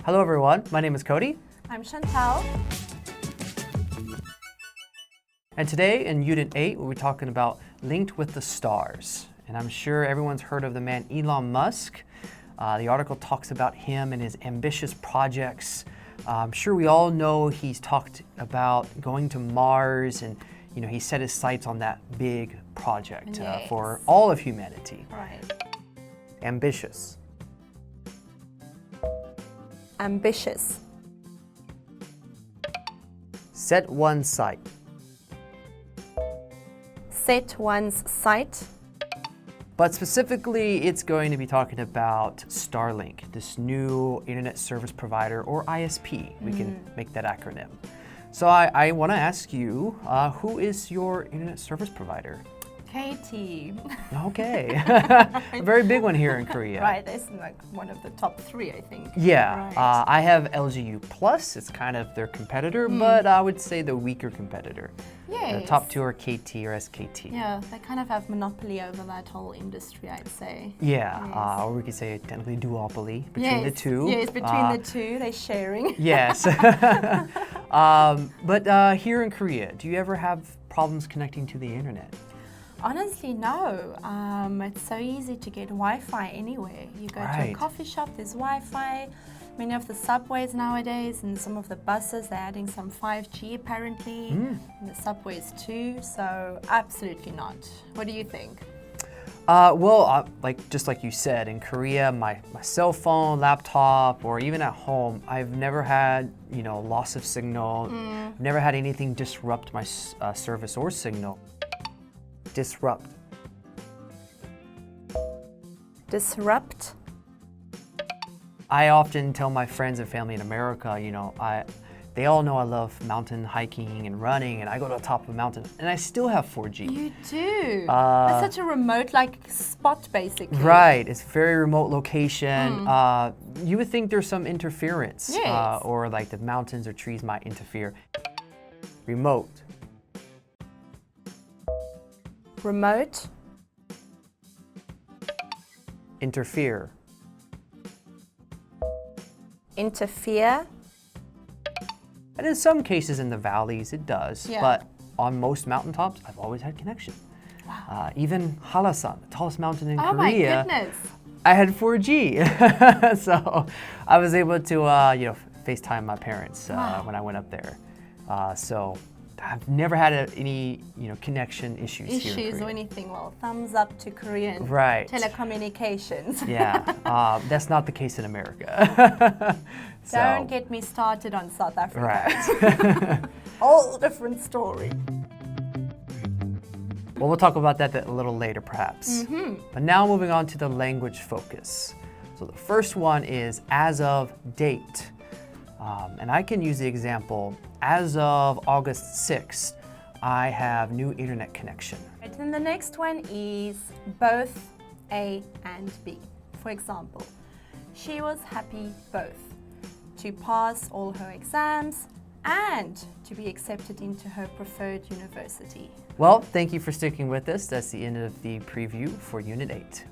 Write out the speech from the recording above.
Hello everyone, my name is Cody. I'm Chantal. And today in Unit 8, we'll be talking about linked with the stars. And I'm sure everyone's heard of the man Elon Musk. The article talks about him and his ambitious projects. I'm sure we all know he's talked about going to Mars and he set his sights on that big project Yes. for all of humanity. Right. Ambitious. Ambitious. Set one's sight. Set one's sight. But specifically, it's going to be talking about Starlink, this new internet service provider, or ISP. We can make that acronym. So I want to ask you, who is your internet service provider? Katie. Okay, a very big one here in Korea. Right, that's like one of the top 3, I think. Yeah, Right. I have LGU Plus. It's kind of their competitor, but I would say the weaker competitor. Yes. The top 2 are KT or SKT. Yeah, they kind of have monopoly over that whole industry, I'd say. Yeah, Yes. or we could say technically duopoly between the two. Yes, between the two, they're sharing. Yes. But here in Korea, do you ever have problems connecting to the internet? Honestly, no. It's so easy to get Wi-Fi anywhere. You go to Right. a coffee shop, there's Wi-Fi. Many of the subways nowadays and some of the buses, they're adding some 5G apparently. And the subways too, so absolutely not. What do you think? Just like you said, in Korea, my cell phone, laptop, or even at home, I've never had, loss of signal. I've never had anything disrupt my service or signal. Disrupt. Disrupt. I often tell my friends and family in America, they all know I love mountain hiking and running, and I go to the top of a mountain, and I still have 4G. You do. That's such a remote, spot, basically. Right, it's a very remote location. You would think there's some interference, Yes. or like the mountains or trees might interfere. Remote. Remote. Interfere. Interfere. And in some cases in the valleys it does, Yeah. but on most mountaintops I've always had connection. Even Halasan, the tallest mountain in Oh my Korea, goodness. I had 4G. So I was able to FaceTime my parents when I went up there. So I've never had any connection issues here in Issues Korea. or anything. Well, thumbs up to Korean Right. telecommunications. Yeah, that's not the case in America. So, Don't get me started on South Africa. right. Whole different story. Well, we'll talk about that a little later, perhaps. But now moving on to the language focus. So the first one is as of date. And I can use the example, as of August 6th, I have new internet connection. Right, and the next one is both A and B. For example, she was happy both to pass all her exams and to be accepted into her preferred university. Well, thank you for sticking with us. That's the end of the preview for Unit 8.